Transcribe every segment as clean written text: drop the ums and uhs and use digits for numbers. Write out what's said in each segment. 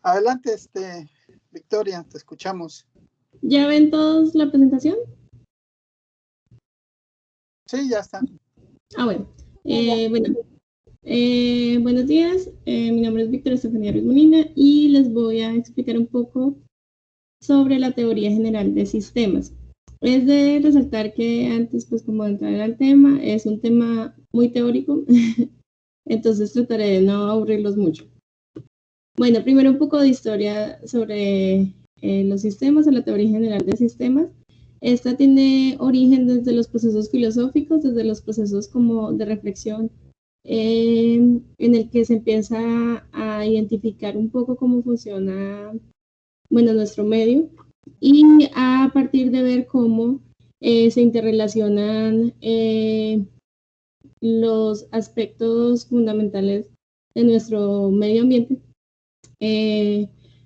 Adelante, Victoria, te escuchamos. ¿Ya ven todos la presentación? Sí, ya está. Bueno. Buenos días, mi nombre es Victoria Estefanía Ruiz Molina y les voy a explicar un poco sobre la teoría general de sistemas. Es de resaltar que antes, pues como de entrar al tema, es un tema muy teórico, entonces trataré de no aburrirlos mucho. Bueno, primero un poco de historia sobre los sistemas o la teoría general de sistemas. Esta tiene origen desde los procesos filosóficos, desde los procesos como de reflexión, en el que se empieza a identificar un poco cómo funciona, bueno, nuestro medio, y a partir de ver cómo se interrelacionan los aspectos fundamentales de nuestro medio ambiente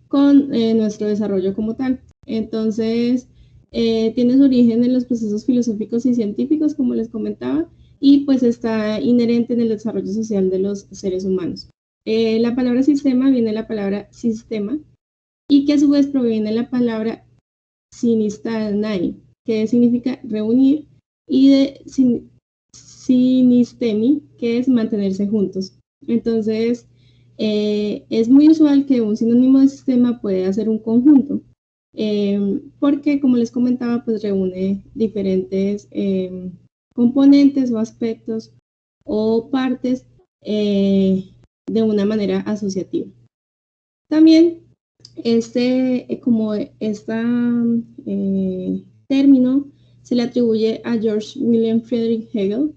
con nuestro desarrollo como tal. Entonces, tiene su origen en los procesos filosóficos y científicos, como les comentaba, y pues está inherente en el desarrollo social de los seres humanos. La palabra sistema viene de la palabra sistema y que a su vez proviene de la palabra sinistanai, que significa reunir, y de sinistemi, que es mantenerse juntos. Entonces, es muy usual que un sinónimo de sistema puede hacer un conjunto, porque como les comentaba, pues reúne diferentes componentes o aspectos o partes de una manera asociativa. También como este término se le atribuye a George William Friedrich Hegel,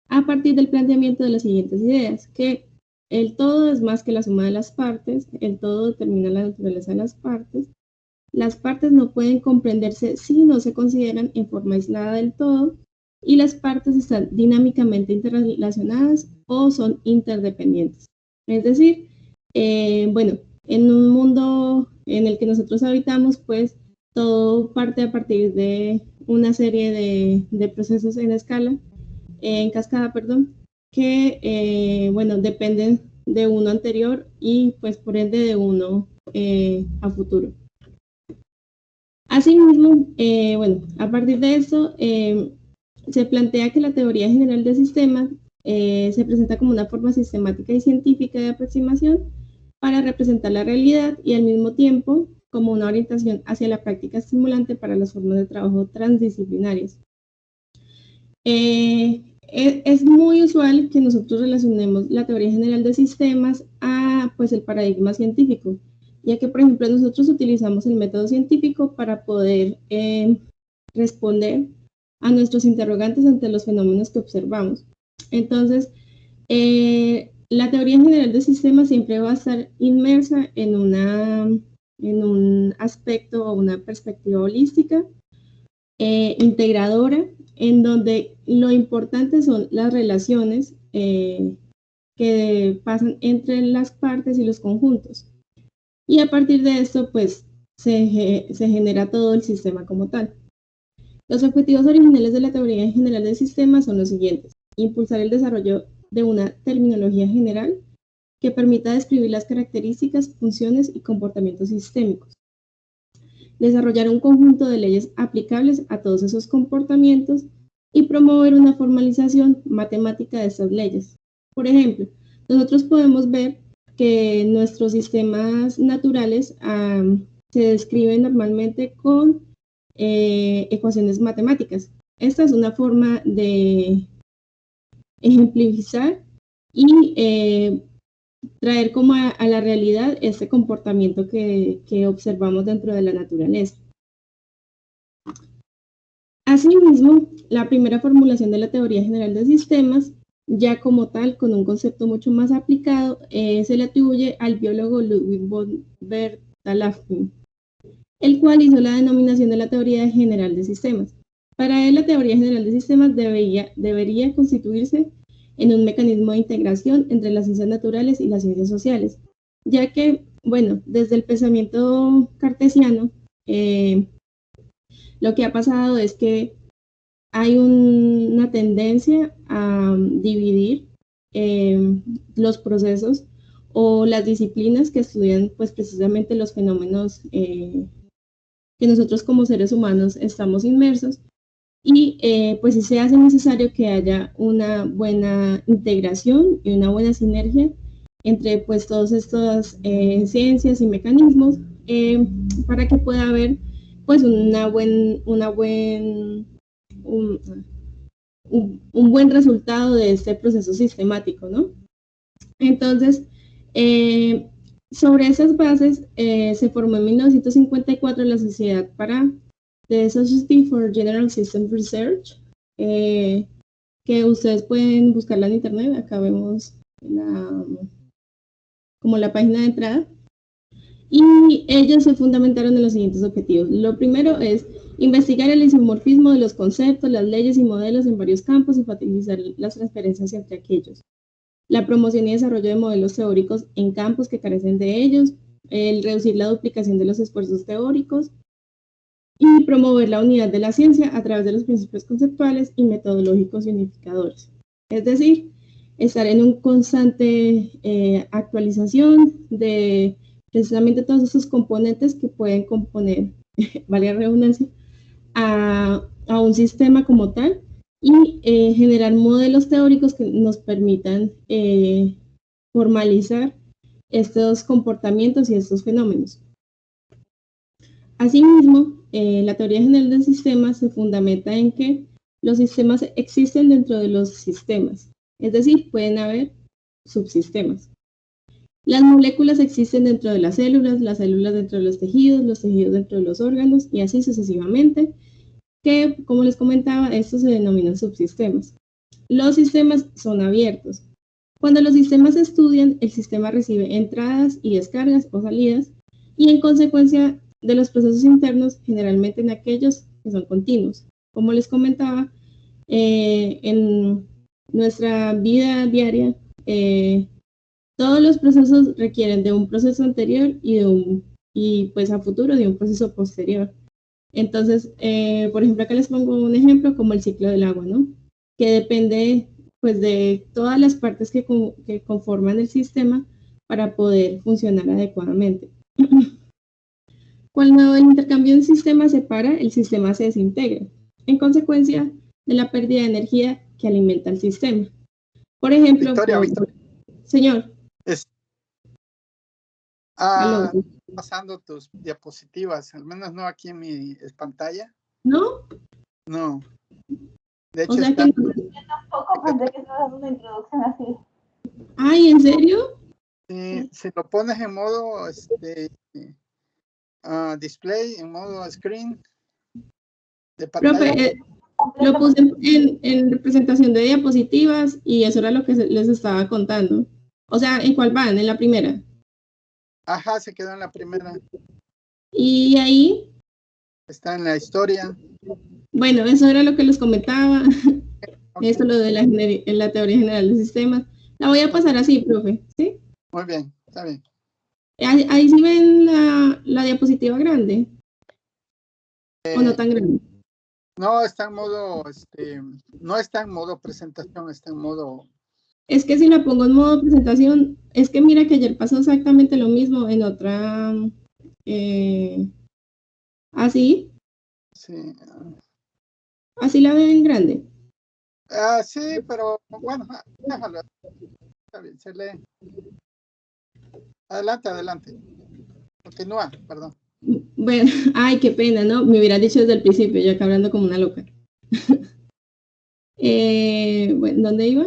a partir del planteamiento de las siguientes ideas, que el todo es más que la suma de las partes, el todo determina la naturaleza de las partes no pueden comprenderse si no se consideran en forma aislada del todo, y las partes están dinámicamente interrelacionadas o son interdependientes. Es decir, bueno, en un mundo en el que nosotros habitamos, pues todo parte a partir de una serie de procesos en cascada, perdón, que, bueno, dependen de uno anterior y pues por ende de uno a futuro. Asimismo, bueno, a partir de eso, se plantea que la teoría general de sistemas se presenta como una forma sistemática y científica de aproximación para representar la realidad y al mismo tiempo como una orientación hacia la práctica estimulante para las formas de trabajo transdisciplinarias. Es muy usual que nosotros relacionemos la teoría general de sistemas a pues el paradigma científico, ya que por ejemplo nosotros utilizamos el método científico para poder responder a nuestros interrogantes ante los fenómenos que observamos. Entonces, la teoría general de sistemas siempre va a estar inmersa en un aspecto o una perspectiva holística, integradora, en donde lo importante son las relaciones que pasan entre las partes y los conjuntos. Y a partir de esto, pues, se genera todo el sistema como tal. Los objetivos originales de la teoría general del sistema son los siguientes: impulsar el desarrollo de una terminología general que permita describir las características, funciones y comportamientos sistémicos, desarrollar un conjunto de leyes aplicables a todos esos comportamientos y promover una formalización matemática de estas leyes. Por ejemplo, nosotros podemos ver que nuestros sistemas naturales se describen normalmente con ecuaciones matemáticas. Esta es una forma de ejemplificar y traer como a la realidad este comportamiento que observamos dentro de la naturaleza. Asimismo, la primera formulación de la teoría general de sistemas, ya como tal, con un concepto mucho más aplicado, se le atribuye al biólogo Ludwig von Bertalanffy, el cual hizo la denominación de la teoría general de sistemas. Para él, la teoría general de sistemas debería constituirse en un mecanismo de integración entre las ciencias naturales y las ciencias sociales, ya que, bueno, desde el pensamiento cartesiano, lo que ha pasado es que hay una tendencia a dividir los procesos o las disciplinas que estudian pues precisamente los fenómenos que nosotros como seres humanos estamos inmersos, y pues sí se hace necesario que haya una buena integración y una buena sinergia entre pues todas estas ciencias y mecanismos para que pueda haber pues un buen resultado de este proceso sistemático, ¿no? Entonces, sobre esas bases se formó en 1954 la Sociedad para The Society for General Systems Research, que ustedes pueden buscarla en internet. Acá vemos como la página de entrada. Y ellos se fundamentaron en los siguientes objetivos. Lo primero es investigar el isomorfismo de los conceptos, las leyes y modelos en varios campos y facilitar las transferencias entre aquellos. La promoción y desarrollo de modelos teóricos en campos que carecen de ellos, el reducir la duplicación de los esfuerzos teóricos y promover la unidad de la ciencia a través de los principios conceptuales y metodológicos y unificadores. Es decir, estar en un constante actualización de precisamente todos esos componentes que pueden componer, vale la redundancia, a un sistema como tal, y generar modelos teóricos que nos permitan formalizar estos comportamientos y estos fenómenos. Asimismo, la teoría general del sistema se fundamenta en que los sistemas existen dentro de los sistemas, es decir, pueden haber subsistemas. Las moléculas existen dentro de las células dentro de los tejidos dentro de los órganos y así sucesivamente, que, como les comentaba, estos se denominan subsistemas. Los sistemas son abiertos. Cuando los sistemas se estudian, el sistema recibe entradas y descargas o salidas, y en consecuencia de los procesos internos, generalmente en aquellos que son continuos. Como les comentaba, en nuestra vida diaria, todos los procesos requieren de un proceso anterior y pues a futuro de un proceso posterior. Entonces, por ejemplo, acá les pongo un ejemplo como el ciclo del agua, ¿no? Que depende pues de todas las partes que conforman el sistema para poder funcionar adecuadamente. Cuando el intercambio del sistema se para, el sistema se desintegra, en consecuencia de la pérdida de energía que alimenta el sistema. Por ejemplo, Victoria. Señor. Pasando tus diapositivas, al menos no aquí en mi pantalla. ¿No? No. De hecho, o sea está... que... Yo tampoco pensé que estaba dando una introducción así. Ay, ¿en serio? Sí, si lo pones en modo display, en modo screen de pantalla. Profe, lo puse en representación de diapositivas y eso era lo que les estaba contando. O sea, ¿en cuál van? ¿En la primera? Ajá, se quedó en la primera. ¿Y ahí? Está en la historia. Bueno, eso era lo que les comentaba. Okay. Eso lo de la teoría general de sistemas. La voy a pasar así, profe, ¿sí? Muy bien, está bien. Ahí sí ven la diapositiva grande. ¿O no tan grande? No, está en modo, no está en modo presentación, está en modo... Es que si la pongo en modo presentación, es que mira que ayer pasó exactamente lo mismo en otra... ¿así? Sí. ¿Así la ven grande? Sí, pero bueno, déjalo. Está bien, se lee. Adelante. Continúa, perdón. Bueno, ay, qué pena, ¿no? Me hubiera dicho desde el principio, yo acá hablando como una loca. Bueno, ¿dónde iba?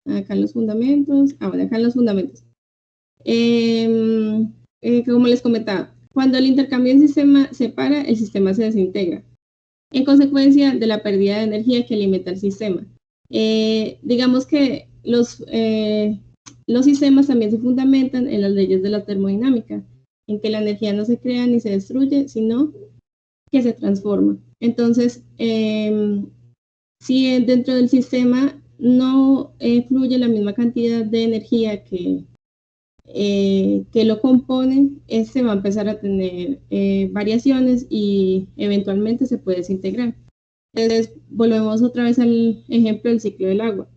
Acá en los fundamentos. Bueno, acá en los fundamentos. Como les comentaba, cuando el intercambio del sistema se para, el sistema se desintegra, en consecuencia de la pérdida de energía que alimenta el sistema. Digamos que los sistemas también se fundamentan en las leyes de la termodinámica, en que la energía no se crea ni se destruye, sino que se transforma. Entonces, si dentro del sistema no fluye la misma cantidad de energía que lo compone, este va a empezar a tener variaciones y eventualmente se puede desintegrar. Entonces, volvemos otra vez al ejemplo del ciclo del agua.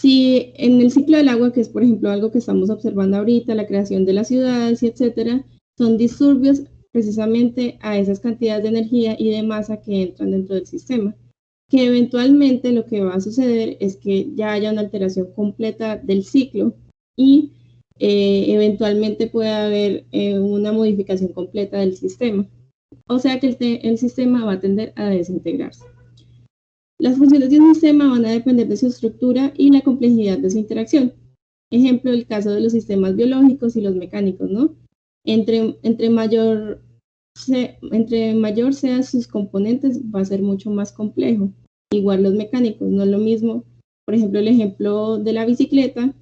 Si en el ciclo del agua, que es por ejemplo algo que estamos observando ahorita, la creación de las ciudades y etcétera, son disturbios precisamente a esas cantidades de energía y de masa que entran dentro del sistema, que eventualmente lo que va a suceder es que ya haya una alteración completa del ciclo y eventualmente pueda haber una modificación completa del sistema. O sea que el sistema va a tender a desintegrarse. Las funciones de un sistema van a depender de su estructura y la complejidad de su interacción. Ejemplo, el caso de los sistemas biológicos y los mecánicos, ¿no? Entre mayor sean sus componentes, va a ser mucho más complejo. Igual los mecánicos, no es lo mismo, por ejemplo, el ejemplo de la bicicleta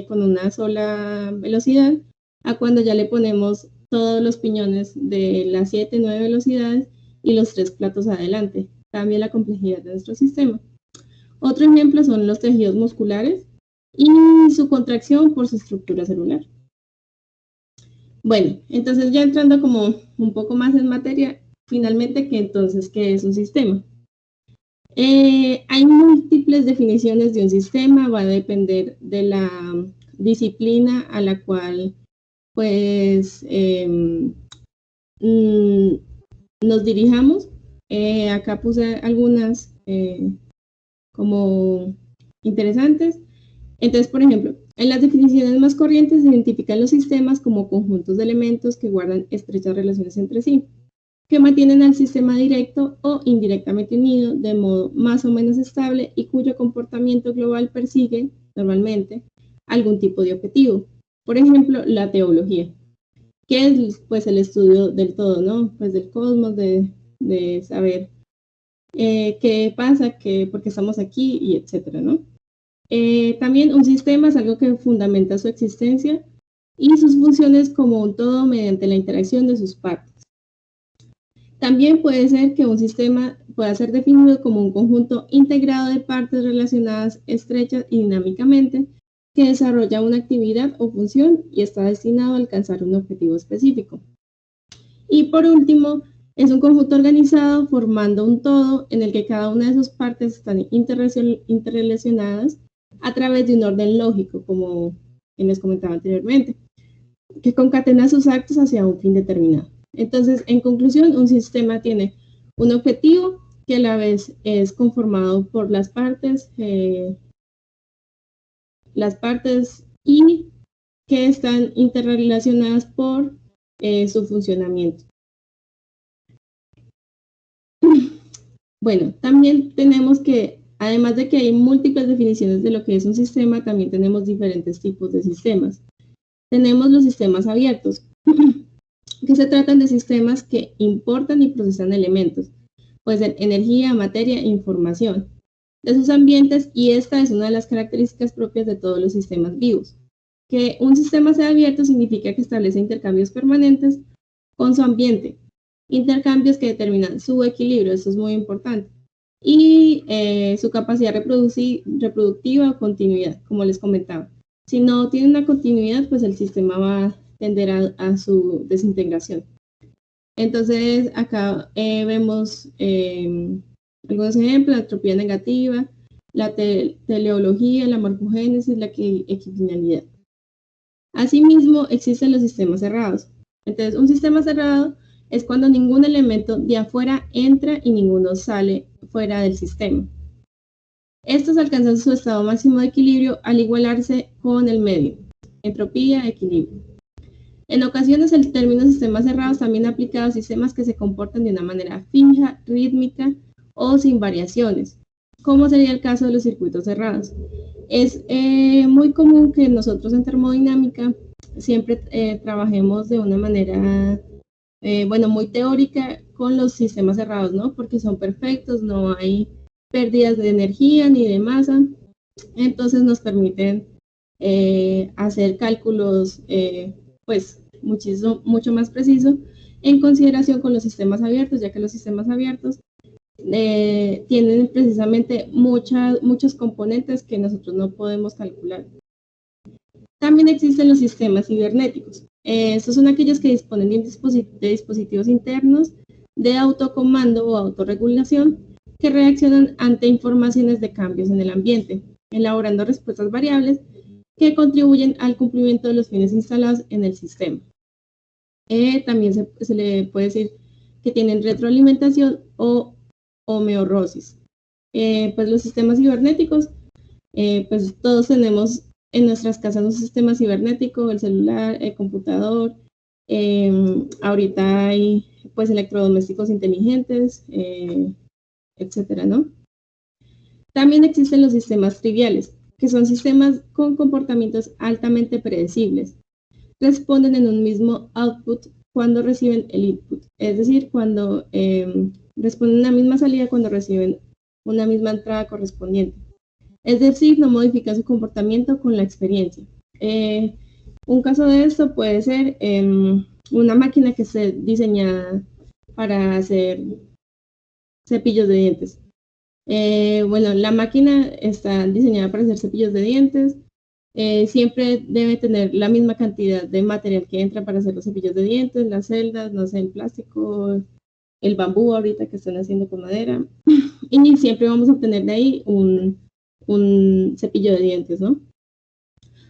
con una sola velocidad, a cuando ya le ponemos todos los piñones de las 7, 9 velocidades y los 3 platos adelante. Cambia la complejidad de nuestro sistema. Otro ejemplo son los tejidos musculares y su contracción por su estructura celular. Bueno, entonces ya entrando como un poco más en materia, finalmente, ¿qué es un sistema? Hay múltiples definiciones de un sistema, va a depender de la disciplina a la cual pues nos dirijamos. Acá puse algunas como interesantes. Entonces, por ejemplo, en las definiciones más corrientes se identifican los sistemas como conjuntos de elementos que guardan estrechas relaciones entre sí, que mantienen al sistema directo o indirectamente unido de modo más o menos estable y cuyo comportamiento global persigue, normalmente, algún tipo de objetivo. Por ejemplo, la teología, que es pues el estudio del todo, ¿no? Pues del cosmos, de saber qué pasa, por qué estamos aquí y etcétera, ¿no? También un sistema es algo que fundamenta su existencia y sus funciones como un todo mediante la interacción de sus partes. También puede ser que un sistema pueda ser definido como un conjunto integrado de partes relacionadas estrechas y dinámicamente que desarrolla una actividad o función y está destinado a alcanzar un objetivo específico. Y por último, es un conjunto organizado formando un todo en el que cada una de sus partes están interrelacionadas a través de un orden lógico, como les comentaba anteriormente, que concatena sus actos hacia un fin determinado. Entonces, en conclusión, un sistema tiene un objetivo que a la vez es conformado por las partes y que están interrelacionadas por su funcionamiento. Bueno, también tenemos que, además de que hay múltiples definiciones de lo que es un sistema, también tenemos diferentes tipos de sistemas. Tenemos los sistemas abiertos, que se tratan de sistemas que importan y procesan elementos, pues energía, materia e información de sus ambientes, y esta es una de las características propias de todos los sistemas vivos. Que un sistema sea abierto significa que establece intercambios permanentes con su ambiente, intercambios que determinan su equilibrio, eso es muy importante, y su capacidad reproductiva o continuidad, como les comentaba. Si no tiene una continuidad, pues el sistema va a tender a su desintegración. Entonces, acá vemos algunos ejemplos: la entropía negativa, la teleología, la morfogénesis, la equifinalidad. Asimismo, existen los sistemas cerrados. Entonces, un sistema cerrado es cuando ningún elemento de afuera entra y ninguno sale fuera del sistema. Estos alcanzan su estado máximo de equilibrio al igualarse con el medio, entropía, equilibrio. En ocasiones, el término sistemas cerrados también aplica a sistemas que se comportan de una manera fija, rítmica o sin variaciones, como sería el caso de los circuitos cerrados. Es muy común que nosotros en termodinámica siempre trabajemos de una manera muy teórica con los sistemas cerrados, ¿no? Porque son perfectos, no hay pérdidas de energía ni de masa, entonces nos permiten hacer cálculos mucho más precisos en consideración con los sistemas abiertos, ya que los sistemas abiertos tienen precisamente muchos componentes que nosotros no podemos calcular. También existen los sistemas cibernéticos. Estos son aquellos que disponen de dispositivos internos de autocomando o autorregulación que reaccionan ante informaciones de cambios en el ambiente. elaborando respuestas variables que contribuyen al cumplimiento de los fines instalados en el sistema. También se le puede decir que tienen retroalimentación o homeorrosis. Pues los sistemas cibernéticos, pues todos tenemos en nuestras casas un sistema cibernético, el celular, el computador. Ahorita hay pues electrodomésticos inteligentes, etcétera, ¿no? También existen los sistemas triviales, que son sistemas con comportamientos altamente predecibles. Responden en un mismo output cuando reciben el input, es decir, cuando responden una misma salida cuando reciben una misma entrada correspondiente. Es decir, no modifican su comportamiento con la experiencia. Un caso de esto puede ser una máquina que esté diseñada para hacer cepillos de dientes. Bueno, la máquina está diseñada para hacer cepillos de dientes. Siempre debe tener la misma cantidad de material que entra para hacer los cepillos de dientes, las celdas, no sé, el plástico, el bambú ahorita que están haciendo con madera. Y siempre vamos a obtener de ahí un cepillo de dientes, ¿no?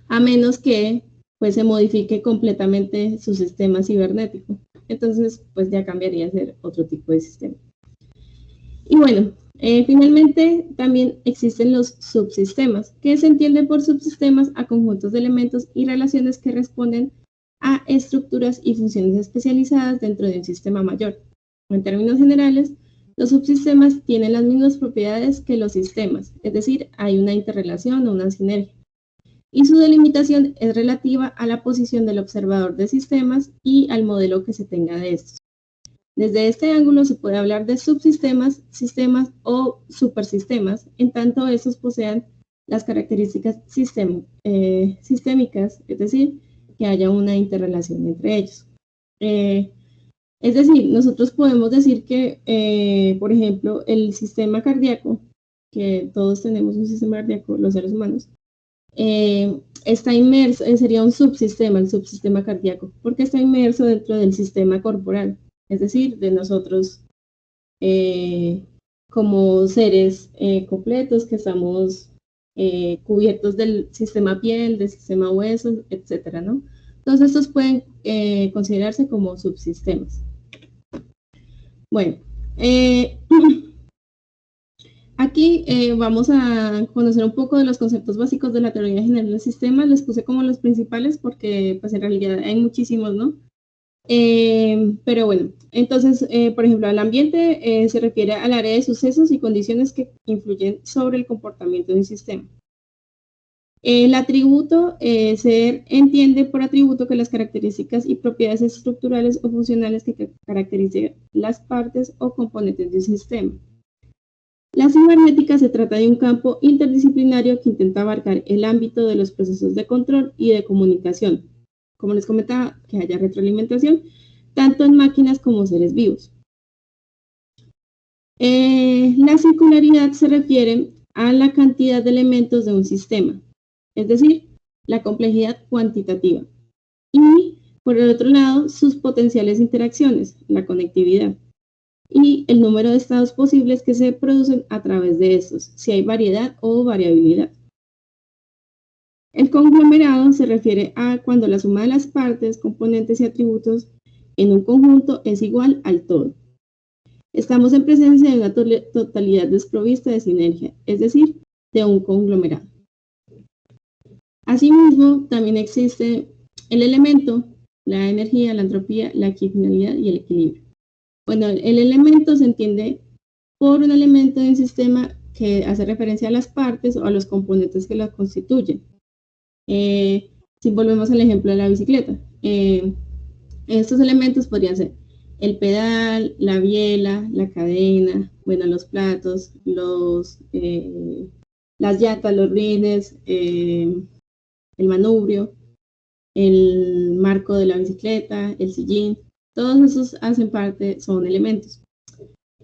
A menos que pues se modifique completamente su sistema cibernético. Entonces, pues ya cambiaría a ser otro tipo de sistema. Y bueno, finalmente también existen los subsistemas, que se entienden por subsistemas a conjuntos de elementos y relaciones que responden a estructuras y funciones especializadas dentro de un sistema mayor. En términos generales, los subsistemas tienen las mismas propiedades que los sistemas, es decir, hay una interrelación o una sinergia. Y su delimitación es relativa a la posición del observador de sistemas y al modelo que se tenga de estos. Desde este ángulo se puede hablar de subsistemas, sistemas o supersistemas, en tanto estos posean las características sistémicas, es decir, que haya una interrelación entre ellos. Es decir, nosotros podemos decir que, por ejemplo, el sistema cardíaco, que todos tenemos un sistema cardíaco, los seres humanos, está inmerso, sería un subsistema, el subsistema cardíaco, porque está inmerso dentro del sistema corporal, es decir, de nosotros como seres completos que estamos cubiertos del sistema piel, del sistema huesos, etcétera, ¿no? Entonces estos pueden considerarse como subsistemas. Bueno, aquí vamos a conocer un poco de los conceptos básicos de la teoría general del sistema. Les puse como los principales porque pues en realidad hay muchísimos, ¿no? Pero bueno, entonces, por ejemplo, al ambiente se refiere al área de sucesos y condiciones que influyen sobre el comportamiento de un sistema. El atributo se entiende por atributo que las características y propiedades estructurales o funcionales que caracterizan las partes o componentes de un sistema. La cibernética se trata de un campo interdisciplinario que intenta abarcar el ámbito de los procesos de control y de comunicación. Como les comentaba, que haya retroalimentación, tanto en máquinas como seres vivos. La circularidad se refiere a la cantidad de elementos de un sistema, es decir, la complejidad cuantitativa. Y, por el otro lado, sus potenciales interacciones, la conectividad. Y el número de estados posibles que se producen a través de estos, si hay variedad o variabilidad. El conglomerado se refiere a cuando la suma de las partes, componentes y atributos en un conjunto es igual al todo. Estamos en presencia de una totalidad desprovista de sinergia, es decir, de un conglomerado. Asimismo, también existe el elemento, la energía, la entropía, la equifinalidad y el equilibrio. Bueno, el elemento se entiende por un elemento de un sistema que hace referencia a las partes o a los componentes que lo constituyen. Si volvemos al ejemplo de la bicicleta, estos elementos podrían ser el pedal, la biela, la cadena, bueno, los platos, las llantas, los rines, el manubrio, el marco de la bicicleta, el sillín, todos esos hacen parte, son elementos.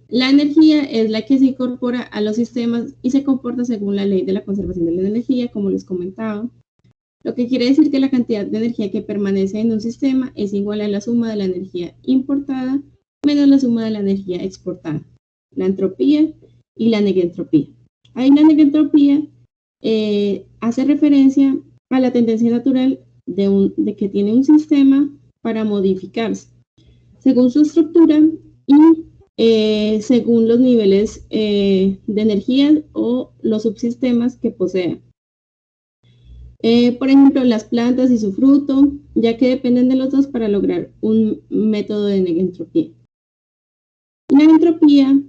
La energía es la que se incorpora a los sistemas y se comporta según la ley de la conservación de la energía, como les comentaba. Lo que quiere decir que la cantidad de energía que permanece en un sistema es igual a la suma de la energía importada menos la suma de la energía exportada, la entropía y la negentropía. Ahí la negentropía hace referencia a la tendencia natural de que tiene un sistema para modificarse según su estructura y según los niveles de energía o los subsistemas que posea. Por ejemplo, las plantas y su fruto, ya que dependen de los dos para lograr un método de entropía. La entropía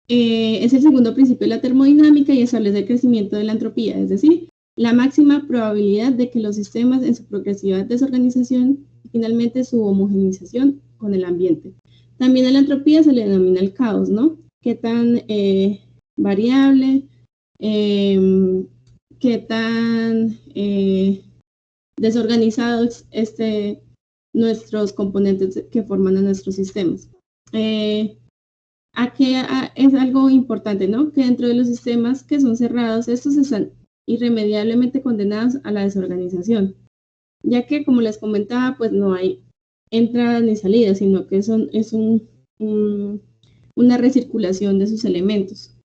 es el segundo principio de la termodinámica y establece el crecimiento de la entropía, es decir, la máxima probabilidad de que los sistemas en su progresiva desorganización y finalmente su homogeneización con el ambiente. También a la entropía se le denomina el caos, ¿no? Qué tan variable, qué tan desorganizados nuestros componentes que forman a nuestros sistemas. Aquí es algo importante, ¿no? Que dentro de los sistemas que son cerrados, estos están irremediablemente condenados a la desorganización, ya que, como les comentaba, pues no hay entradas ni salidas, sino que es una recirculación de sus elementos.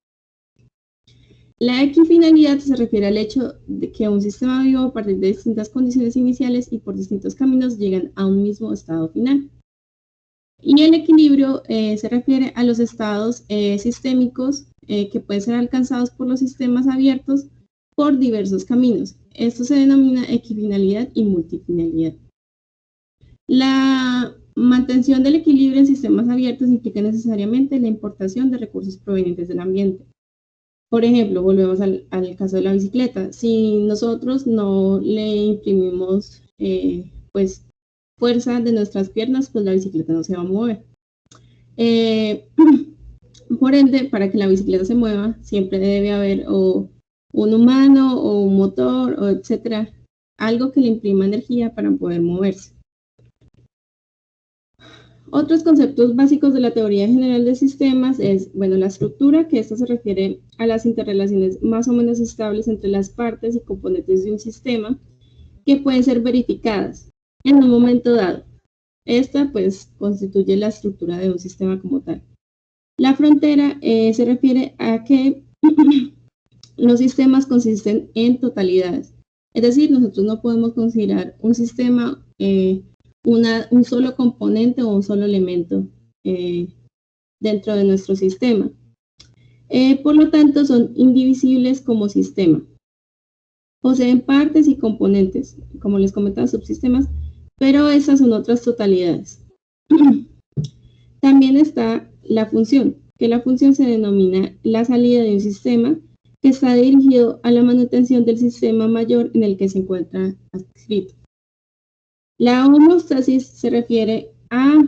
La equifinalidad se refiere al hecho de que un sistema vivo, a partir de distintas condiciones iniciales y por distintos caminos, llegan a un mismo estado final. Y el equilibrio se refiere a los estados sistémicos que pueden ser alcanzados por los sistemas abiertos por diversos caminos. Esto se denomina equifinalidad y multifinalidad. La mantención del equilibrio en sistemas abiertos implica necesariamente la importación de recursos provenientes del ambiente. Por ejemplo, volvemos al caso de la bicicleta. Si nosotros no le imprimimos pues fuerza de nuestras piernas, pues la bicicleta no se va a mover. Por ende, para que la bicicleta se mueva, siempre debe haber o un humano o un motor, o etcétera, algo que le imprima energía para poder moverse. Otros conceptos básicos de la teoría general de sistemas es, bueno, la estructura, que esto se refiere a las interrelaciones más o menos estables entre las partes y componentes de un sistema, que pueden ser verificadas en un momento dado. Esta, pues, constituye la estructura de un sistema como tal. La frontera se refiere a que los sistemas consisten en totalidades. Es decir, nosotros no podemos considerar un sistema un solo componente o un solo elemento dentro de nuestro sistema. Por lo tanto, son indivisibles como sistema. Poseen partes y componentes, como les comentaba, subsistemas, pero esas son otras totalidades. También está la función, que la función se denomina la salida de un sistema que está dirigido a la manutención del sistema mayor en el que se encuentra adscrito. La homeostasis se refiere a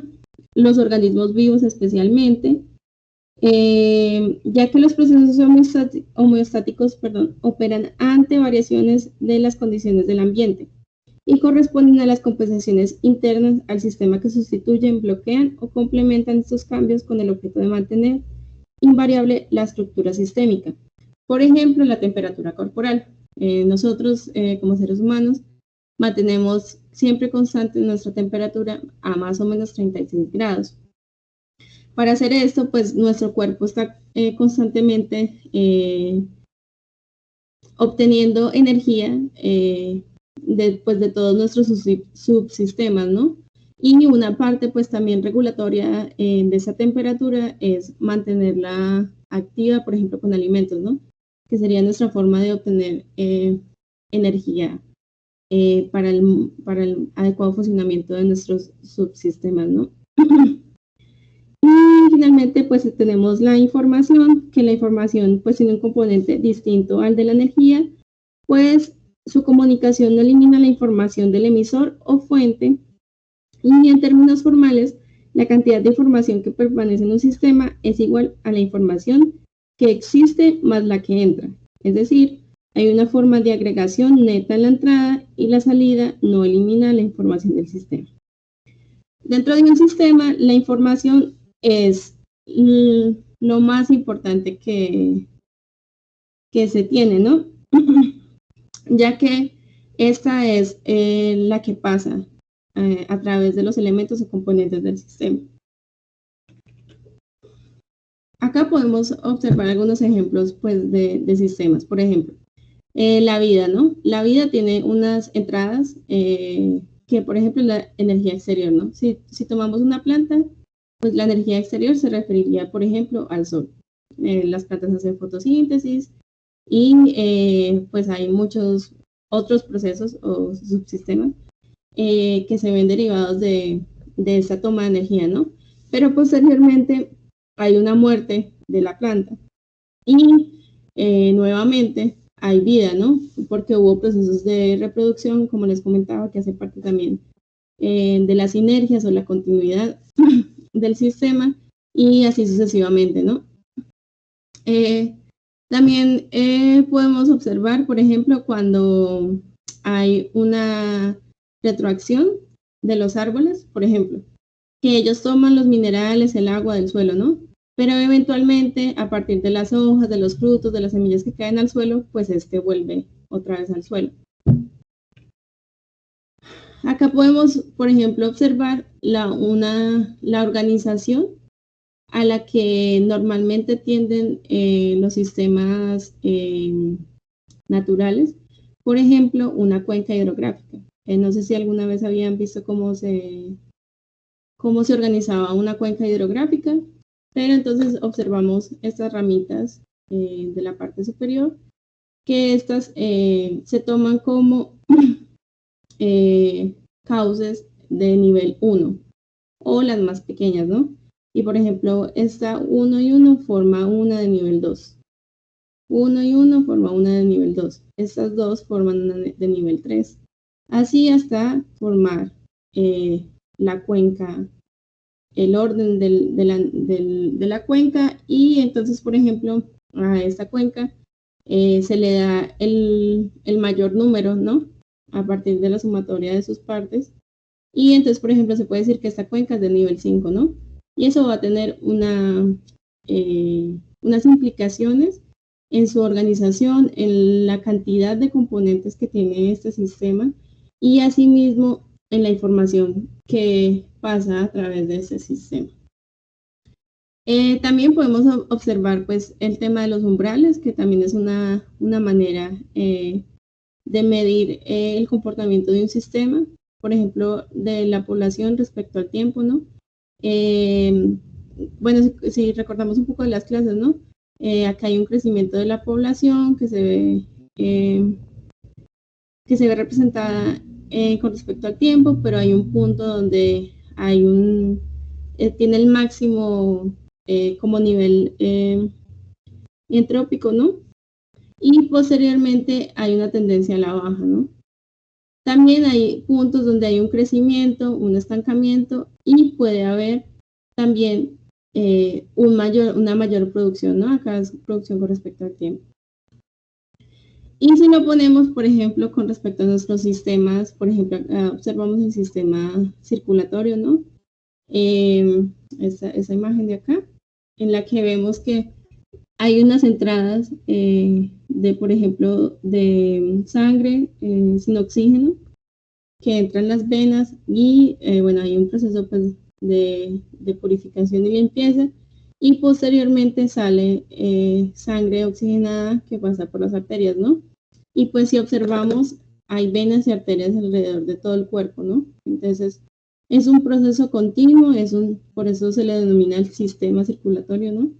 los organismos vivos especialmente, ya que los procesos homeostáticos operan ante variaciones de las condiciones del ambiente y corresponden a las compensaciones internas al sistema que sustituyen, bloquean o complementan estos cambios con el objeto de mantener invariable la estructura sistémica. Por ejemplo, la temperatura corporal. Nosotros, como seres humanos, mantenemos siempre constante nuestra temperatura a más o menos 36 grados. Para hacer esto, pues nuestro cuerpo está constantemente obteniendo energía de todos nuestros subsistemas, ¿no? Y una parte pues también regulatoria de esa temperatura es mantenerla activa, por ejemplo, con alimentos, ¿no? Que sería nuestra forma de obtener energía para el adecuado funcionamiento de nuestros subsistemas, ¿no? Y finalmente, pues tenemos la información, que la información pues tiene un componente distinto al de la energía, pues su comunicación no elimina la información del emisor o fuente, y en términos formales, la cantidad de información que permanece en un sistema es igual a la información que existe más la que entra. Es decir, hay una forma de agregación neta en la entrada y la salida no elimina la información del sistema. Dentro de un sistema, la información es lo más importante que se tiene, ¿no? Ya que esta es la que pasa a través de los elementos o componentes del sistema. Acá podemos observar algunos ejemplos pues, de sistemas. Por ejemplo, la vida, ¿no? La vida tiene unas entradas que, por ejemplo, la energía exterior, ¿no? Si tomamos una planta, pues la energía exterior se referiría, por ejemplo, al sol. Las plantas hacen fotosíntesis y pues hay muchos otros procesos o subsistemas que se ven derivados de esta toma de energía, ¿no? Pero posteriormente hay una muerte de la planta y nuevamente hay vida, ¿no? Porque hubo procesos de reproducción, como les comentaba, que hace parte también de las sinergias o la continuidad del sistema y así sucesivamente, ¿no? También podemos observar, por ejemplo, cuando hay una retroacción de los árboles, por ejemplo, que ellos toman los minerales, el agua del suelo, ¿no? Pero eventualmente, a partir de las hojas, de los frutos, de las semillas que caen al suelo, pues vuelve otra vez al suelo. Acá podemos, por ejemplo, observar la organización a la que normalmente tienden los sistemas naturales. Por ejemplo, una cuenca hidrográfica. No sé si alguna vez habían visto cómo se organizaba una cuenca hidrográfica, pero entonces observamos estas ramitas de la parte superior, que estas se toman como cauces de nivel 1 o las más pequeñas, ¿no? Y por ejemplo, esta 1 y 1 forma una de nivel 2. 1 y 1 forma una de nivel 2. Estas dos forman una de nivel 3. Así hasta formar la cuenca, el orden de la cuenca, y entonces, por ejemplo, a esta cuenca se le da el mayor número, ¿no? A partir de la sumatoria de sus partes. Y entonces, por ejemplo, se puede decir que esta cuenca es de nivel 5, ¿no? Y eso va a tener unas implicaciones en su organización, en la cantidad de componentes que tiene este sistema y asimismo en la información que pasa a través de este sistema. También podemos observar pues el tema de los umbrales, que también es una manera de medir el comportamiento de un sistema, por ejemplo, de la población respecto al tiempo, ¿no? Bueno, si recordamos un poco de las clases, ¿no? Acá hay un crecimiento de la población que se ve representada con respecto al tiempo, pero hay un punto donde hay tiene el máximo como nivel entrópico, ¿no? Y posteriormente hay una tendencia a la baja, ¿no? También hay puntos donde hay un crecimiento, un estancamiento y puede haber también una mayor producción, ¿no? Acá es producción con respecto al tiempo. Y si lo ponemos, por ejemplo, con respecto a nuestros sistemas, por ejemplo, observamos el sistema circulatorio, ¿no? Esa imagen de acá, en la que vemos que hay unas entradas por ejemplo, de sangre sin oxígeno que entra en las venas y, bueno, hay un proceso pues, de purificación y limpieza, y posteriormente sale sangre oxigenada que pasa por las arterias, ¿no? Y pues si observamos, hay venas y arterias alrededor de todo el cuerpo, ¿no? Entonces, es un proceso continuo, por eso se le denomina el sistema circulatorio, ¿no?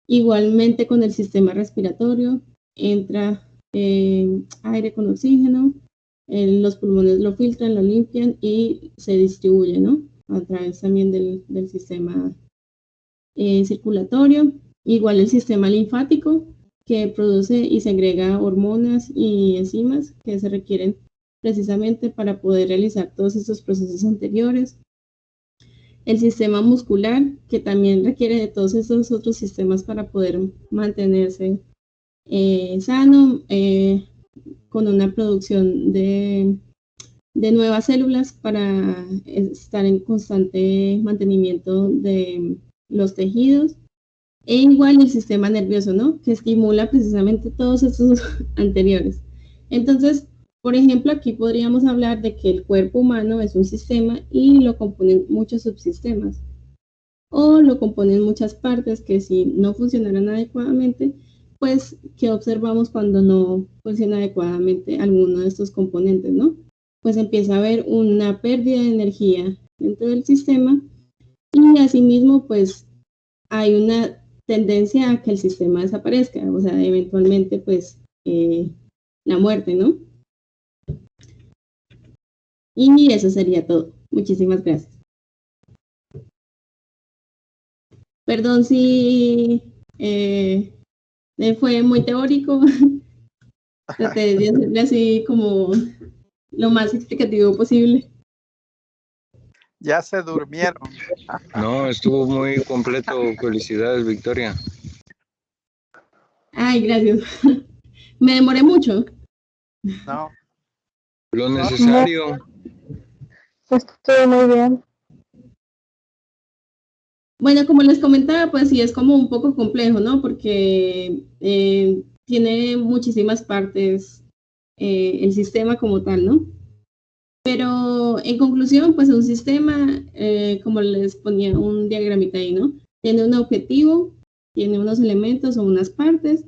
Igualmente con el sistema respiratorio, entra aire con oxígeno, los pulmones lo filtran, lo limpian y se distribuye, ¿no? A través también del sistema circulatorio. Igual el sistema linfático, que produce y segrega hormonas y enzimas que se requieren precisamente para poder realizar todos estos procesos anteriores. El sistema muscular, que también requiere de todos estos otros sistemas para poder mantenerse sano, con una producción de nuevas células para estar en constante mantenimiento de los tejidos. E igual el sistema nervioso, ¿no? Que estimula precisamente todos estos anteriores. Entonces, por ejemplo, aquí podríamos hablar de que el cuerpo humano es un sistema y lo componen muchos subsistemas, o lo componen muchas partes que si no funcionaran adecuadamente, pues, ¿qué observamos cuando no funciona adecuadamente alguno de estos componentes, no? Pues empieza a haber una pérdida de energía dentro del sistema y asimismo, pues, hay una tendencia a que el sistema desaparezca, o sea, eventualmente, pues, la muerte, ¿no? Y eso sería todo. Muchísimas gracias. Perdón si fue muy teórico. Traté de hacerle así como lo más explicativo posible. Ya se durmieron. No, estuvo muy completo. Felicidades, Victoria. Ay, gracias. Me demoré mucho. No, Lo necesario. Estuvo muy bien. Bueno, como les comentaba, pues sí es como un poco complejo, ¿no? Porque tiene muchísimas partes el sistema como tal, ¿no? Pero en conclusión, pues un sistema, como les ponía un diagramita ahí, ¿no? Tiene un objetivo, tiene unos elementos o unas partes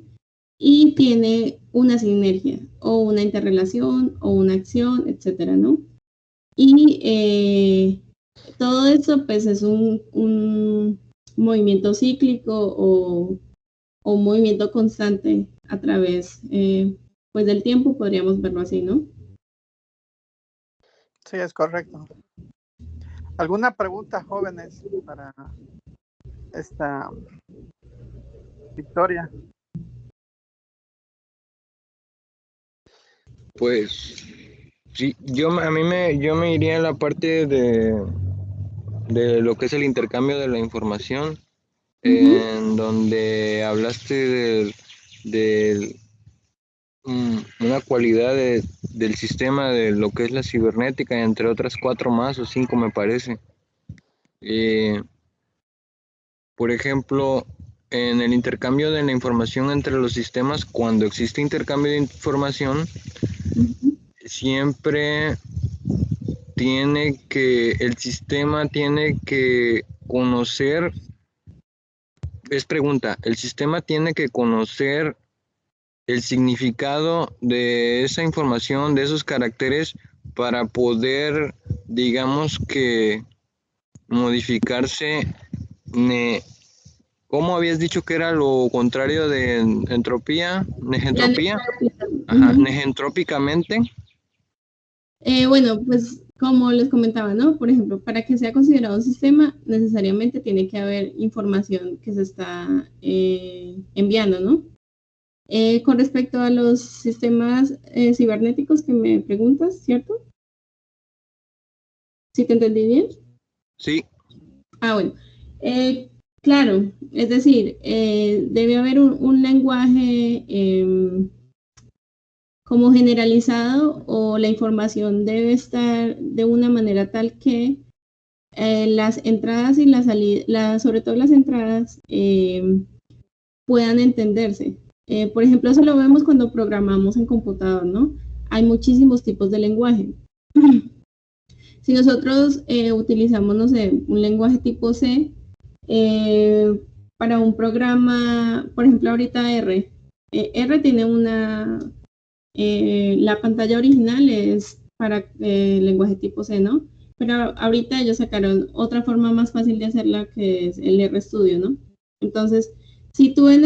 y tiene una sinergia o una interrelación o una acción, etcétera, ¿no? Y todo eso pues es un movimiento cíclico o un movimiento constante a través pues del tiempo, podríamos verlo así, ¿no? sí, es correcto. ¿Alguna pregunta, jóvenes, para esta Victoria? Pues sí, yo me iría a la parte de lo que es el intercambio de la información, en donde hablaste de una cualidad del sistema de lo que es la cibernética, entre otras 4 más o 5 me parece. Por ejemplo, en el intercambio de la información entre los sistemas, cuando existe intercambio de información, siempre el sistema tiene que conocer, el sistema tiene que conocer el significado de esa información, de esos caracteres, para poder, digamos que, modificarse. ¿Cómo habías dicho que era lo contrario de entropía? ¿Negentropía? Ajá, negentrópicamente. Bueno, pues como les comentaba, ¿no? Por ejemplo, para que sea considerado un sistema, necesariamente tiene que haber información que se está enviando, ¿no? Con respecto a los sistemas cibernéticos que me preguntas, ¿cierto? ¿Sí te entendí bien? Sí. Ah, bueno. Claro, es decir, debe haber un lenguaje como generalizado o la información debe estar de una manera tal que las entradas y las salidas, sobre todo las entradas, puedan entenderse. Por ejemplo, eso lo vemos cuando programamos en computador, ¿no? Hay muchísimos tipos de lenguaje. Si nosotros utilizamos, no sé, un lenguaje tipo C, para un programa, por ejemplo, ahorita R, R tiene la pantalla original es para lenguaje tipo C, ¿no? Pero ahorita ellos sacaron otra forma más fácil de hacerla que es el RStudio, ¿no? Entonces, si tú en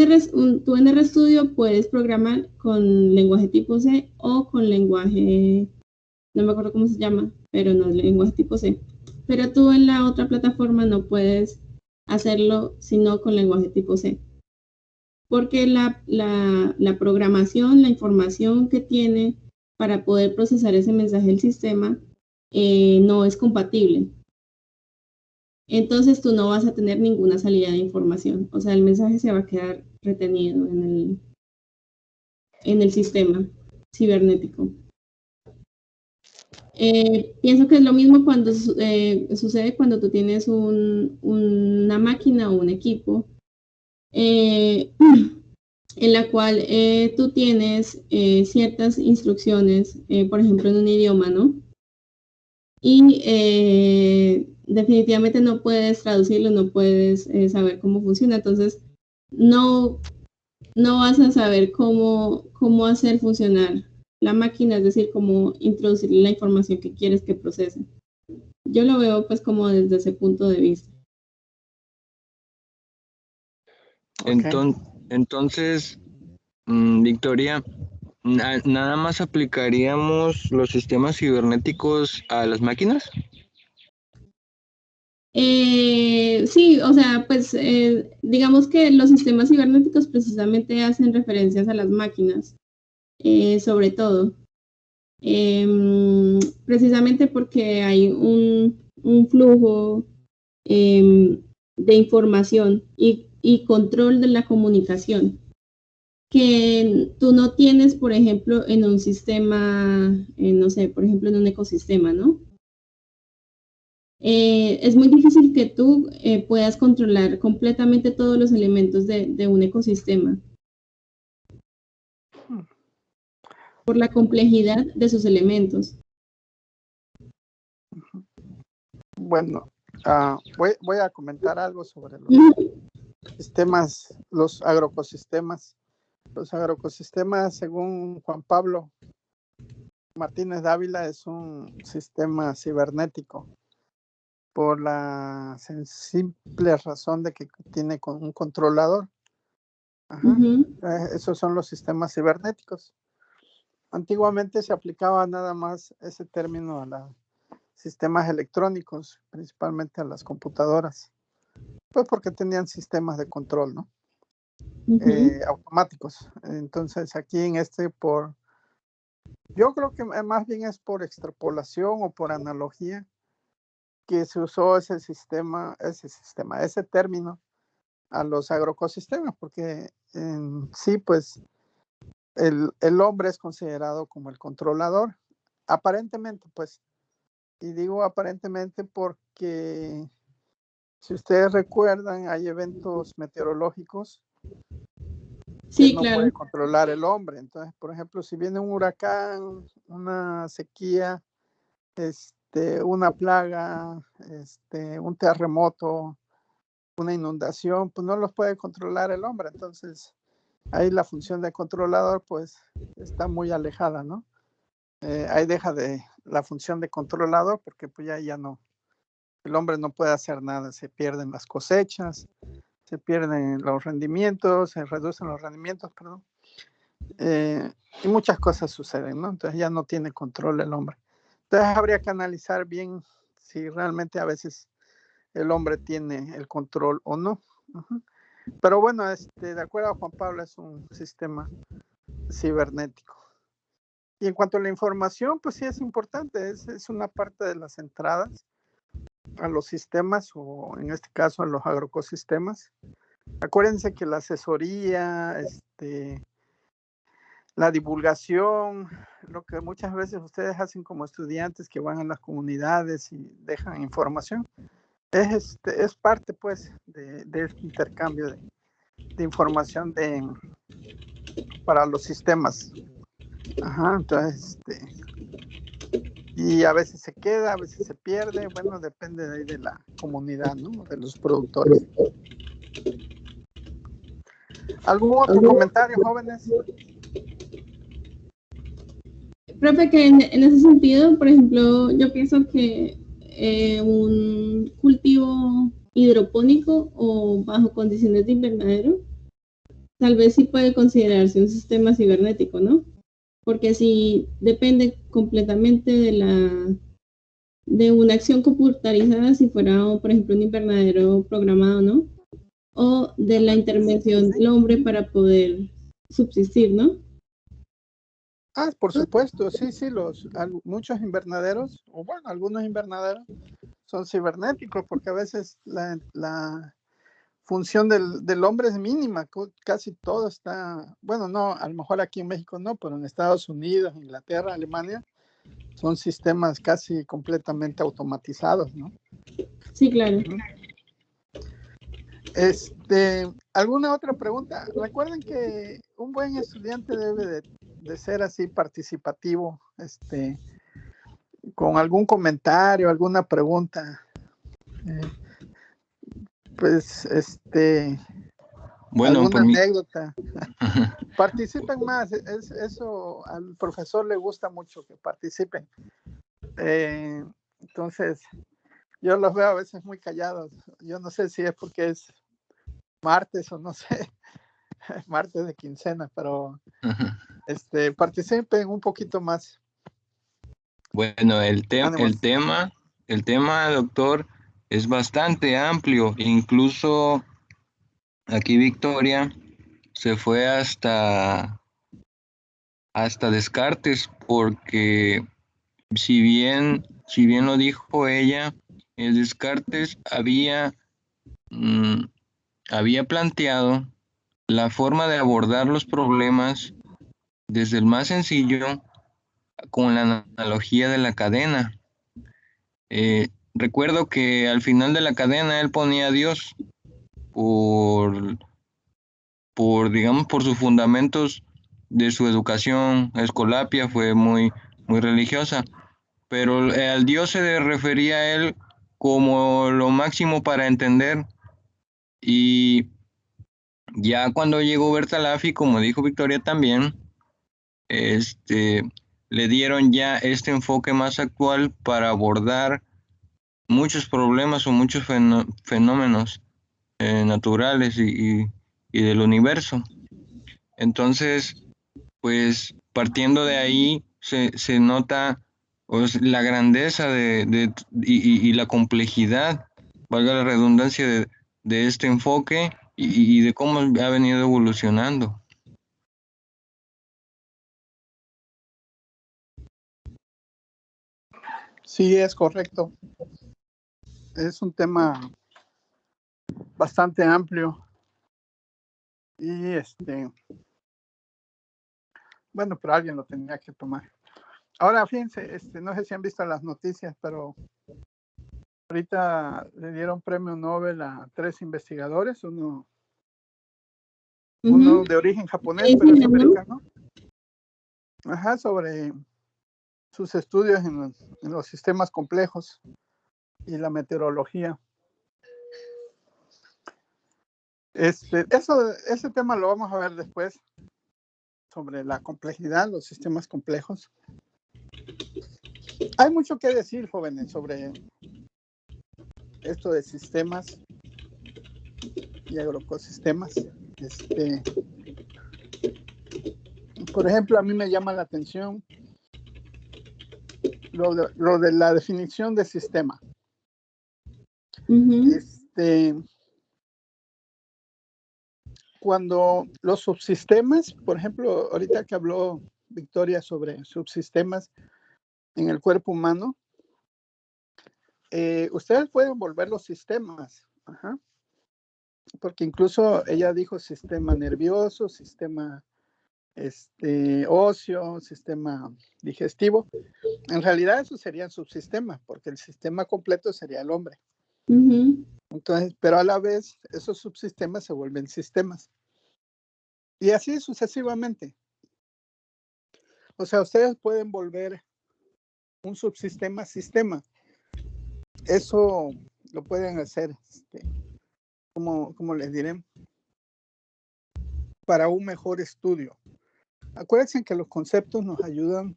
RStudio puedes programar con lenguaje tipo C o con lenguaje, no me acuerdo cómo se llama, pero no es lenguaje tipo C. Pero tú en la otra plataforma no puedes hacerlo sino con lenguaje tipo C. Porque la programación, la información que tiene para poder procesar ese mensaje del sistema no es compatible. Entonces tú no vas a tener ninguna salida de información. O sea, el mensaje se va a quedar retenido en el sistema cibernético. Pienso que es lo mismo cuando sucede cuando tú tienes una máquina o un equipo en la cual tú tienes ciertas instrucciones, por ejemplo en un idioma, ¿no? y definitivamente no puedes traducirlo, no puedes saber cómo funciona, entonces no vas a saber cómo hacer funcionar la máquina, es decir, cómo introducir la información que quieres que procese. Yo lo veo pues como desde ese punto de vista. Entonces, Victoria, ¿nada más aplicaríamos los sistemas cibernéticos a las máquinas? Sí, o sea, pues digamos que los sistemas cibernéticos precisamente hacen referencias a las máquinas, sobre todo. Precisamente porque hay un flujo de información y control de la comunicación que tú no tienes, por ejemplo, en un sistema, no sé, por ejemplo, en un ecosistema, ¿no? Es muy difícil que tú puedas controlar completamente todos los elementos de un ecosistema por la complejidad de sus elementos. Bueno, voy a comentar algo sobre los sistemas, los agroecosistemas. Los agroecosistemas, según Juan Pablo Martínez Dávila, es un sistema cibernético por la simple razón de que tiene un controlador. Ajá. Esos son los sistemas cibernéticos. Antiguamente se aplicaba nada más ese término a los sistemas electrónicos, principalmente a las computadoras, pues porque tenían sistemas de control, ¿no? Automáticos. Entonces aquí en yo creo que más bien es por extrapolación o por analogía que se usó ese término a los agroecosistemas, porque en sí, pues, el hombre es considerado como el controlador, aparentemente, pues, y digo aparentemente porque, si ustedes recuerdan, hay eventos meteorológicos que Sí, no claro. puede controlar el hombre. Entonces, por ejemplo, si viene un huracán, una sequía, una plaga, un terremoto, una inundación, pues no los puede controlar el hombre. Entonces, ahí la función de controlador, pues, está muy alejada, ¿no? Ahí deja de la función de controlador porque pues ya no, el hombre no puede hacer nada, se pierden las cosechas, se pierden los rendimientos, se reducen los rendimientos, perdón. Y muchas cosas suceden, ¿no? Entonces ya no tiene control el hombre. Entonces habría que analizar bien si realmente a veces el hombre tiene el control o no. Pero bueno, de acuerdo a Juan Pablo, es un sistema cibernético. Y en cuanto a la información, pues sí es importante, es una parte de las entradas a los sistemas, o en este caso a los agroecosistemas. Acuérdense que la asesoría, la divulgación, lo que muchas veces ustedes hacen como estudiantes que van a las comunidades y dejan información, es parte pues de este intercambio de información para los sistemas. Ajá, entonces, y a veces se queda, a veces se pierde, bueno, depende de ahí de la comunidad, ¿no? De los productores. ¿Algún otro comentario, jóvenes? Profe, que en ese sentido, por ejemplo, yo pienso que un cultivo hidropónico o bajo condiciones de invernadero, tal vez sí puede considerarse un sistema cibernético, ¿no? Porque si depende completamente de una acción computarizada, si fuera, por ejemplo, un invernadero programado, ¿no? O de la intervención del hombre para poder subsistir, ¿no? Por supuesto, sí, muchos invernaderos, o bueno, algunos invernaderos son cibernéticos, porque a veces la función del hombre es mínima, casi todo está, bueno, no, a lo mejor aquí en México no, pero en Estados Unidos, Inglaterra, Alemania, son sistemas casi completamente automatizados, ¿no? Sí, claro. ¿Alguna otra pregunta? Recuerden que un buen estudiante debe de ser así participativo, con algún comentario, alguna pregunta. Pues, Bueno, alguna por mi... anécdota. Participen más, eso al profesor le gusta mucho que participen. Entonces, yo los veo a veces muy callados. Yo no sé si es porque es martes o no sé, martes de quincena, pero participen un poquito más. Bueno, Ánimos. el tema, doctor, es bastante amplio. Incluso aquí Victoria se fue hasta Descartes, porque si bien lo dijo ella, el Descartes había planteado la forma de abordar los problemas desde el más sencillo con la analogía de la cadena. Recuerdo que al final de la cadena él ponía a Dios por, digamos, por sus fundamentos de su educación. Escolapia fue muy, muy religiosa, pero al Dios se refería a él como lo máximo para entender. Y ya cuando llegó Bertalanffy, como dijo Victoria también, le dieron ya este enfoque más actual para abordar muchos problemas o muchos fenómenos naturales y del universo. Entonces, pues partiendo de ahí se nota pues, la grandeza y la complejidad, valga la redundancia, de este enfoque y de cómo ha venido evolucionando. Sí, es correcto. Es un tema bastante amplio. Y bueno, pero alguien lo tenía que tomar. Ahora, fíjense, no sé si han visto las noticias, pero ahorita le dieron premio Nobel a 3 investigadores, uno de origen japonés, pero es americano. Ajá, sobre sus estudios en los sistemas complejos y la meteorología. Ese tema lo vamos a ver después, sobre la complejidad, los sistemas complejos. Hay mucho que decir, jóvenes, sobre esto de sistemas y agroecosistemas. Por ejemplo, a mí me llama la atención lo de la definición de sistema. Cuando los subsistemas, por ejemplo, ahorita que habló Victoria sobre subsistemas en el cuerpo humano, ustedes pueden volver los sistemas. Ajá. Porque incluso ella dijo sistema nervioso, sistema óseo, sistema digestivo. En realidad esos serían subsistemas, porque el sistema completo sería el hombre. Entonces, pero a la vez esos subsistemas se vuelven sistemas. Y así sucesivamente. O sea, ustedes pueden volver un subsistema sistema. Eso lo pueden hacer, como les diré, para un mejor estudio. Acuérdense que los conceptos nos ayudan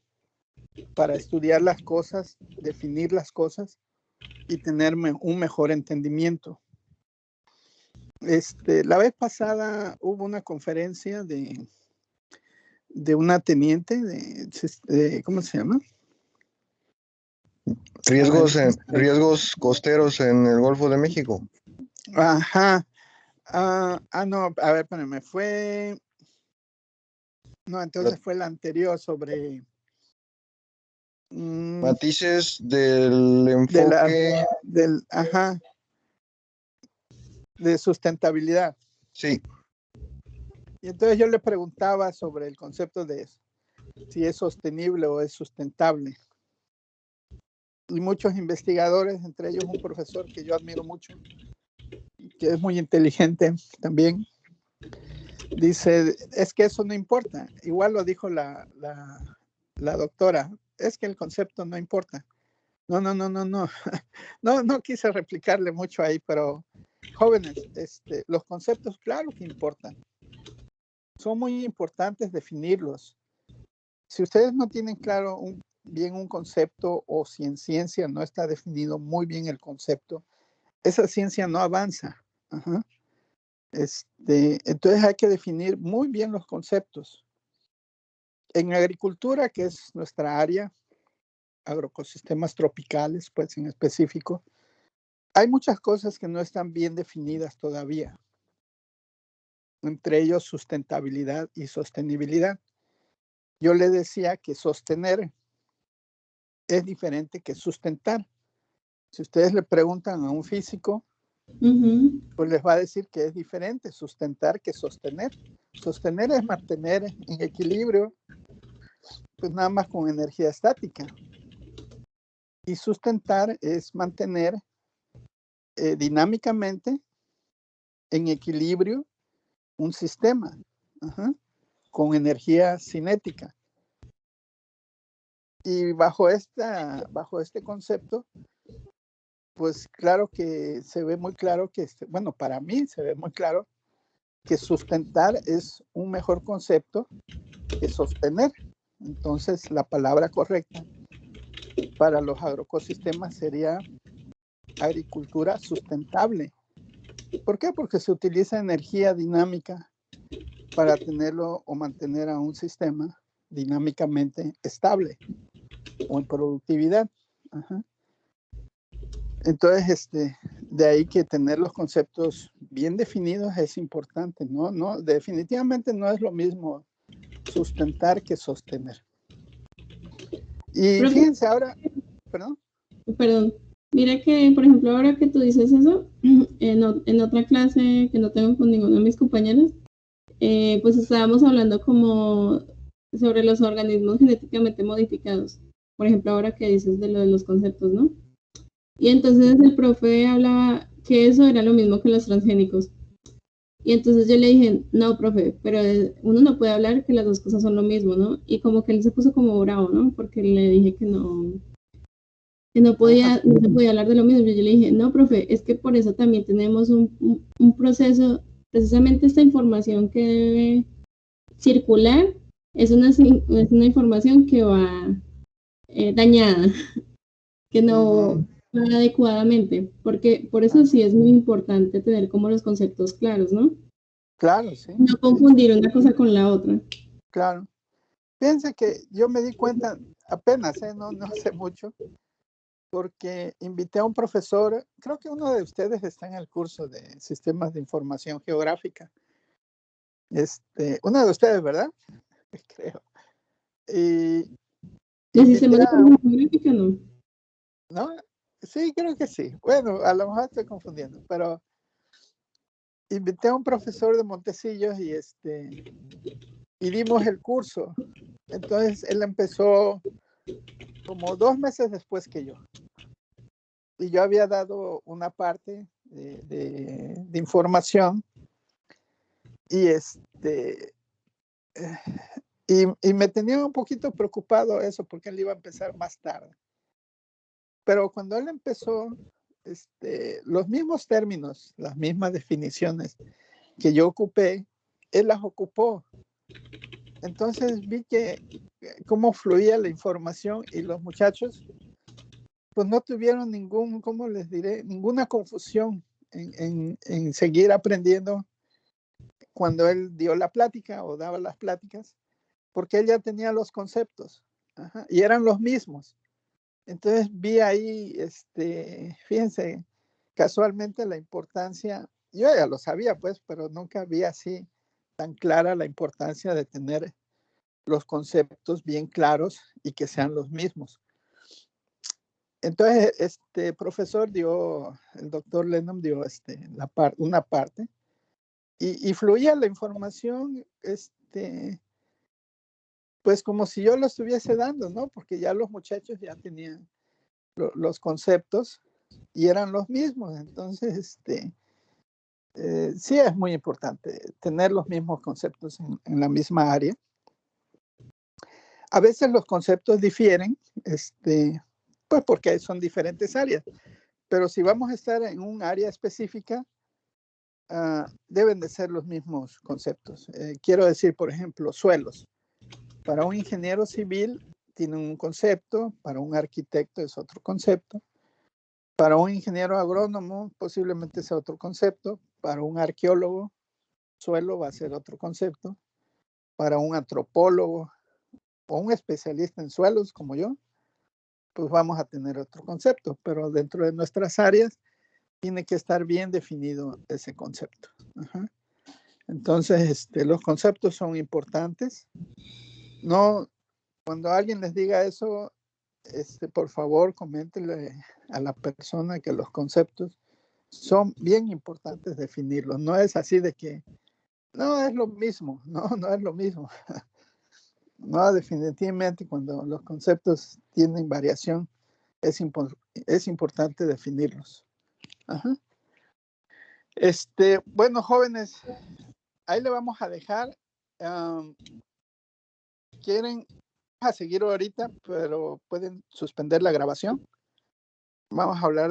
para estudiar las cosas, definir las cosas y tener un mejor entendimiento. La vez pasada hubo una conferencia de una teniente ¿cómo se llama? Riesgos costeros en el Golfo de México. Ajá. No, a ver, espérame, entonces fue la anterior sobre matices del enfoque de sustentabilidad. Sí. Y entonces yo le preguntaba sobre el concepto de si es sostenible o es sustentable. Y muchos investigadores, entre ellos un profesor que yo admiro mucho, que es muy inteligente también, dice, es que eso no importa. Igual lo dijo la doctora, es que el concepto no importa. No, no, no, no, no. No quise replicarle mucho ahí, pero jóvenes, los conceptos, claro que importan. Son muy importantes definirlos. Si ustedes no tienen claro bien un concepto, o si en ciencia no está definido muy bien el concepto, esa ciencia no avanza. Ajá. Entonces hay que definir muy bien los conceptos. En agricultura, que es nuestra área, agroecosistemas tropicales, pues en específico, hay muchas cosas que no están bien definidas todavía, entre ellos sustentabilidad y sostenibilidad. Yo le decía que sostener es diferente que sustentar. Si ustedes le preguntan a un físico, pues les va a decir que es diferente sustentar que sostener. Sostener es mantener en equilibrio, pues nada más con energía estática. Y sustentar es mantener dinámicamente en equilibrio un sistema, con energía cinética. Y bajo este concepto, pues claro que se ve muy claro que, bueno, para mí se ve muy claro que sustentar es un mejor concepto que sostener. Entonces, la palabra correcta para los agroecosistemas sería agricultura sustentable. ¿Por qué? Porque se utiliza energía dinámica para tenerlo o mantener a un sistema dinámicamente estable o en productividad. Entonces, de ahí que tener los conceptos bien definidos es importante, ¿no? No, definitivamente no es lo mismo sustentar que sostener. Y fíjense ahora, perdón. Mira que, por ejemplo, ahora que tú dices eso, en otra clase que no tengo con ninguno de mis compañeros, pues estábamos hablando como sobre los organismos genéticamente modificados. Por ejemplo, ahora que dices de lo de los conceptos, ¿no? Y entonces el profe hablaba que eso era lo mismo que los transgénicos. Y entonces yo le dije, no, profe, pero uno no puede hablar que las dos cosas son lo mismo, ¿no? Y como que él se puso como bravo, ¿no? Porque le dije que no se podía hablar de lo mismo. Yo le dije, no, profe, es que por eso también tenemos un proceso, precisamente esta información que debe circular es una información que va dañada, que no va adecuadamente, porque por eso sí es muy importante tener como los conceptos claros, ¿no? Claro, sí. No confundir una cosa con la otra. Claro. Fíjense que yo me di cuenta apenas, no hace mucho, porque invité a un profesor, creo que uno de ustedes está en el curso de Sistemas de Información Geográfica. Uno de ustedes, ¿verdad? Creo. Y ¿De Sistemas de Información Geográfica no? ¿No? Sí, creo que sí. Bueno, a lo mejor estoy confundiendo, pero invité a un profesor de Montecillos y dimos el curso. Entonces él empezó como 2 meses después que yo. Y yo había dado una parte de información y y me tenía un poquito preocupado eso porque él iba a empezar más tarde. Pero cuando él empezó, los mismos términos, las mismas definiciones que yo ocupé, él las ocupó. Entonces vi que cómo fluía la información y los muchachos pues no tuvieron ¿cómo les diré? Ninguna confusión en seguir aprendiendo cuando él dio la plática o daba las pláticas, porque él ya tenía los conceptos y eran los mismos. Entonces vi ahí, fíjense, casualmente la importancia, yo ya lo sabía pues, pero nunca vi así tan clara la importancia de tener los conceptos bien claros y que sean los mismos. Entonces, profesor el doctor Lennon dio una parte y fluía la información, pues como si yo lo estuviese dando, ¿no? Porque ya los muchachos ya tenían los conceptos y eran los mismos. Entonces, sí es muy importante tener los mismos conceptos en la misma área. A veces los conceptos difieren, Pues porque son diferentes áreas. Pero si vamos a estar en un área específica, deben de ser los mismos conceptos. Quiero decir, por ejemplo, suelos. Para un ingeniero civil tiene un concepto, para un arquitecto es otro concepto, para un ingeniero agrónomo posiblemente sea otro concepto, para un arqueólogo suelo va a ser otro concepto, para un antropólogo o un especialista en suelos como yo, pues vamos a tener otro concepto, pero dentro de nuestras áreas tiene que estar bien definido ese concepto. Ajá. Entonces, los conceptos son importantes. No, cuando alguien les diga eso, por favor, coméntenle a la persona que los conceptos son bien importantes definirlos. No es así de que, no, es lo mismo. No, no es lo mismo. No, definitivamente cuando los conceptos tienen variación, es importante definirlos. Ajá. Bueno, jóvenes, ahí le vamos a dejar. ¿Quieren a seguir ahorita, pero pueden suspender la grabación? Vamos a hablar